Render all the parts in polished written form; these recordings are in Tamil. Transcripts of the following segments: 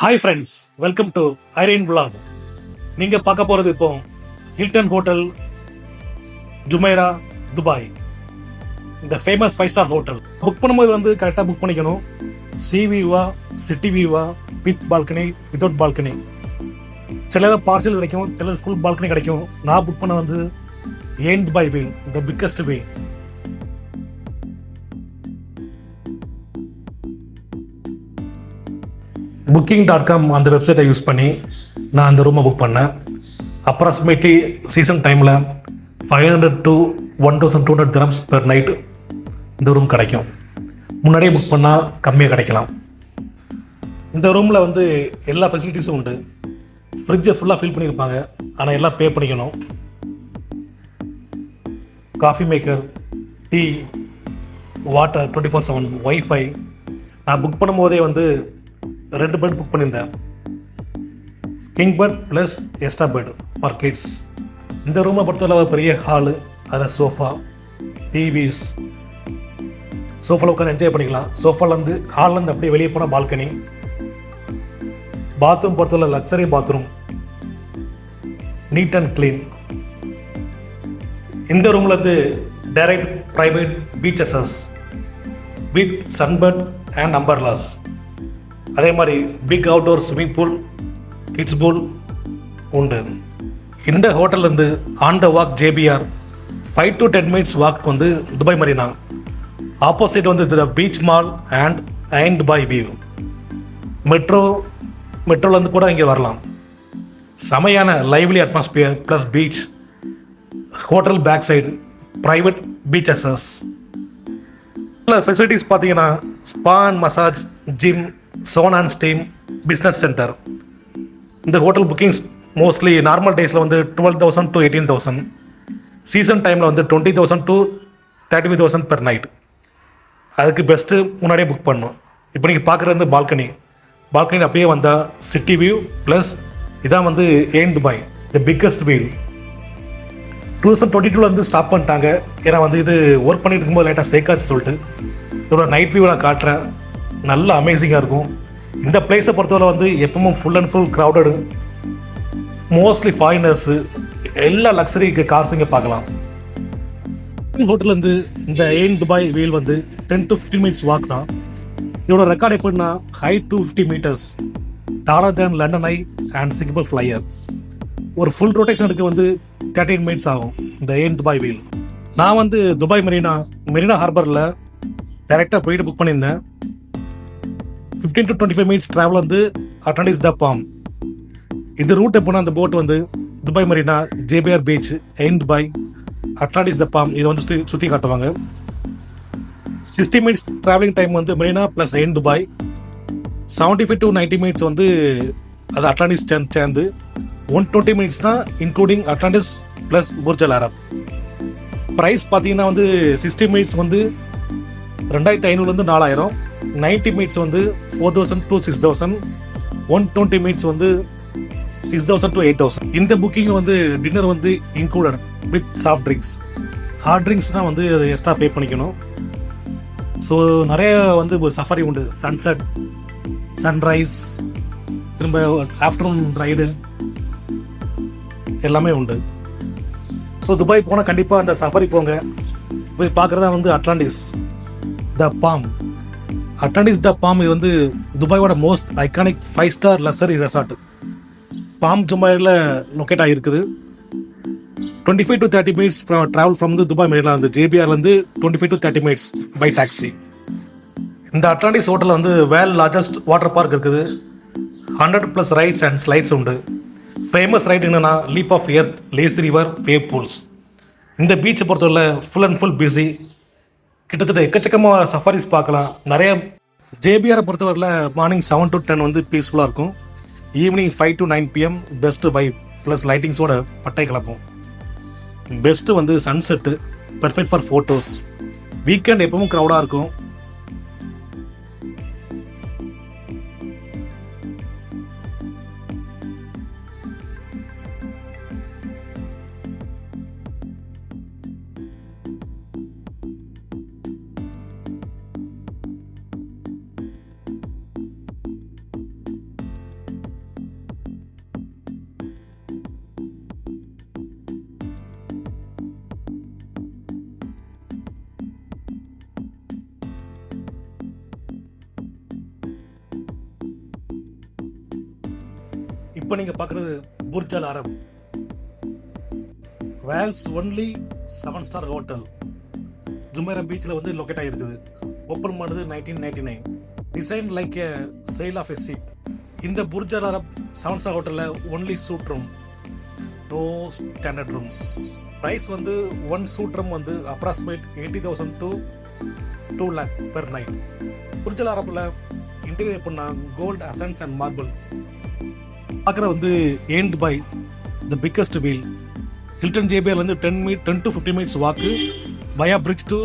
Hi friends, welcome to Irene vlog. நீங்கள் பார்க்க போகிறது இப்போ ஹில்டன் ஹோட்டல் ஜுமைரா துபாய். இந்த ஃபேமஸ் 5-ஸ்டார் ஹோட்டல் புக் பண்ணும்போது கரெக்டாக புக் பண்ணிக்கணும். சி வியூவா, சிட்டி வியூவா, வித் பால்கனி, வித்தவுட் பால்கனி. சிலது பார்சல் கிடைக்கும், சிலது ஃபுல் பால்கனி கிடைக்கும். நான் புக் பண்ண Ain Dubai wheel, the biggest way. booking.com அந்த வெப்சைட்டை யூஸ் பண்ணி நான் அந்த ரூமை புக் பண்ணேன். அப்ராக்சிமேட்லி சீசன் டைமில் 500 to 1200 dirhams per night இந்த ரூம் கிடைக்கும். முன்னாடியே புக் பண்ணால் கம்மியாக கிடைக்கலாம். இந்த ரூமில் எல்லா ஃபெசிலிட்டிஸும் உண்டு. ஃப்ரிட்ஜை ஃபுல்லாக ஃபில் பண்ணியிருப்பாங்க, ஆனால் எல்லாம் பே பண்ணிக்கணும். Coffee maker, tea, water 24/7, wifi. நான் புக் பண்ணும்போதே 2 பெட் புக் பண்ணியிருந்தேன். King bed plus extra bed for kids. இந்த ரூமை பொறுத்தவரை பெரிய ஹாலு, அதில் சோஃபா, டிவிஸ். சோஃபாவில் உட்காந்து என்ஜாய் பண்ணிக்கலாம். சோஃபாலேருந்து ஹால்லேருந்து அப்படியே வெளியே போனால் பால்கனி. பாத்ரூம் பொறுத்தவரை luxury bathroom, neat and clean. இந்த ரூமில் direct private beach access with sunbed and umbrellas. அதே மாதிரி big outdoor swimming pool, kids pool உண்டு. இந்த ஹோட்டல்லேருந்து on the walk JBR 5 to 10 minutes walk Dubai Marina. Opposite the beach mall and Ain Dubai view. மெட்ரோலேருந்து கூட இங்கே வரலாம். செமையான lively atmosphere plus beach. Hotel back side private beach access. Facilities பார்த்தீங்கன்னா spa and massage, gym, zone and steam, business centre. இந்த ஹோட்டல் புக்கிங்ஸ் மோஸ்ட்லி நார்மல் டேஸில் 12,000 to 18,000. சீசன் டைமில் 20,000 to 35,000 per night. அதுக்கு பெஸ்ட்டு முன்னாடியே புக் பண்ணணும். இப்போ நீங்கள் பார்க்குறது பால்கனி. பால்கனி அப்படியே வந்தால் சிட்டி வியூ ப்ளஸ் இதான் ஏன் Dubai, the biggest wheel. 2022 stop பண்ணிட்டாங்க. ஏன்னா இது ஒர்க் பண்ணிட்டு இருக்கும்போது லைட்டாக சேக்காச்சு சொல்லிட்டு இதோட நைட் வியூ நான் காட்டுறேன். நல்ல அமேசிங்காக இருக்கும். இந்த பிளேஸை பொறுத்தவரை எப்பவும் full and full crowded. Mostly foreigners, எல்லா லக்ஸரி கார்ஸ் இங்கே பார்க்கலாம். ஹோட்டல் இந்த Ain Dubai wheel 10 to 15 minutes walk தான். இதோட ரெக்கார்ட் எப்படின்னா height 250 meters, taller than London Eye and Singapore Flyer. ஒரு ஃபுல் ரொட்டேஷன் எடுக்க 13 minutes ஆகும் இந்த ஏன் துபாய் வீல். நான் துபாய் மெரினா ஹார்பரில் டைரெக்டாக போயிட்டு புக் பண்ணியிருந்தேன். 15 to 25 minutes travel Atlantis the Palm. இந்த ரூட் எப்போனா அந்த boat Dubai Marina, JPR beach, ஏன் துபாய், அட்லாண்டிஸ் த பாம் இதை சுற்றி காட்டுவாங்க. 60 minutes travelling time Marina plus ஏன் துபாய். 75 to 90 minutes அது அட்லாண்டிஸ் சேர்ந்து 120 minutes தான் including Atlantis plus Burj Al Arab. Price பார்த்தீங்கன்னா 60 minutes 2,500 4,000. 90 minutes 4,000 to 6,000. 120 minutes 6,000 to 8,000. இந்த booking dinner included with soft drinks. Hard ட்ரிங்க்ஸ்னால் அது எக்ஸ்ட்ரா பே பண்ணிக்கணும். ஸோ நிறைய சஃபாரி உண்டு. சன்செட், சன்ரைஸ், திரும்ப ஆஃப்டர்நூன் ரைடு எல்லாமே உண்டு. ஸோ துபாய் போனால் கண்டிப்பாக அந்த சஃபாரி போங்க. போய் பார்க்குறதா Atlantis the Palm. Atlantis the Palm இது துபாயோட most iconic 5-star luxury resort. Palm ஜுமைரில் லொக்கேட் ஆகிருக்குது. 25 to 30 minutes travel from Dubai Marina. ஜேபிஆர்லேருந்து 25 to 30 minutes பை டாக்ஸி. இந்த அட்லாண்டிஸ் ஹோட்டலில் வேல் லார்ஜஸ்ட் வாட்டர் பார்க் இருக்குது. 100+ ரைட்ஸ் அண்ட் ஸ்லைட்ஸ் உண்டு. ஃபேமஸ் ரைட் என்னென்னா leap of earth, lazy river, wave pools. இந்த பீச்சை பொறுத்தவரை ஃபுல் அண்ட் ஃபுல் பிஸி. கிட்டத்தட்ட எக்கச்சக்கமாக சஃபாரிஸ் பார்க்கலாம். நிறைய ஜேபிஆரை பொறுத்தவரையில் மார்னிங் 7 to 10 பீஸ்ஃபுல்லாக இருக்கும். Evening 5 to 9 PM best vibe plus லைட்டிங்ஸோட பட்டை கிளப்போம். Best sunset, perfect for photos. Weekend எப்பவும் க்ரௌடாக இருக்கும். இப்போ நீங்கள் பார்க்குறது Burj Al Arab, world's only 7-star hotel. Jumeirah பீச்சில் வந்து லொக்கேட் ஆகிருக்குது. ஓப்பன் பண்ணது 1999. Design like a sail of a ship. இந்த புர்ஜ் அல் அரப் 7-star ஹோட்டலில் only suite room, no standard rooms. Price வந்து ஒன் சூட் ரூம் வந்து approximate 80,000 to 2 lakh per night. Burj Al அரப்பில் இன்டீரியர் பண்ணால் கோல்டு அசன்ஸ் அண்ட் மார்பிள். பார்க்குற வந்து end by the biggest wheel. Hilton JBR வந்து 10 to 15 minutes walk via bridge to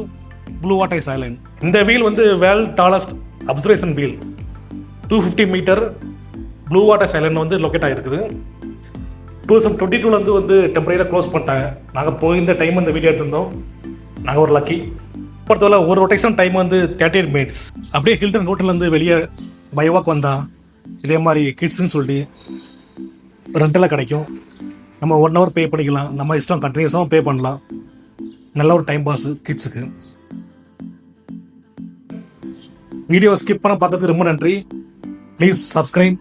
Blue Water Island. இந்த வீல் வந்து world tallest observation wheel, 250 meter Blue Water Island வந்து லொக்கேட் ஆகிருக்குது. 2022 வந்து டெம்பரரியாக க்ளோஸ் பண்ணிட்டாங்க. நாங்கள் போயிருந்த டைம் அந்த வீடியோ எடுத்திருந்தோம். நாங்கள் ஒரு லக்கி. பொறுத்தவரை ஒரு ரொட்டேஷன் டைம் வந்து 38 minutes. அப்படியே ஹில்டன் ஹோட்டல்லேருந்து வெளியே பை வாக் வந்தால் இதே மாதிரி கிட்ஸ்ன்னு சொல்லி ரெண்டெல்லாம் கிடைக்கும். நம்ம 1 hour பே பண்ணிக்கலாம். நம்ம இஷ்டம் கண்டினியூஸாகவும் பே பண்ணலாம். நல்ல ஒரு டைம் பாஸ் கிட்ஸுக்கு. வீடியோ ஸ்கிப் பண்ண பார்க்கறதுக்கு ரொம்ப நன்றி. Please subscribe.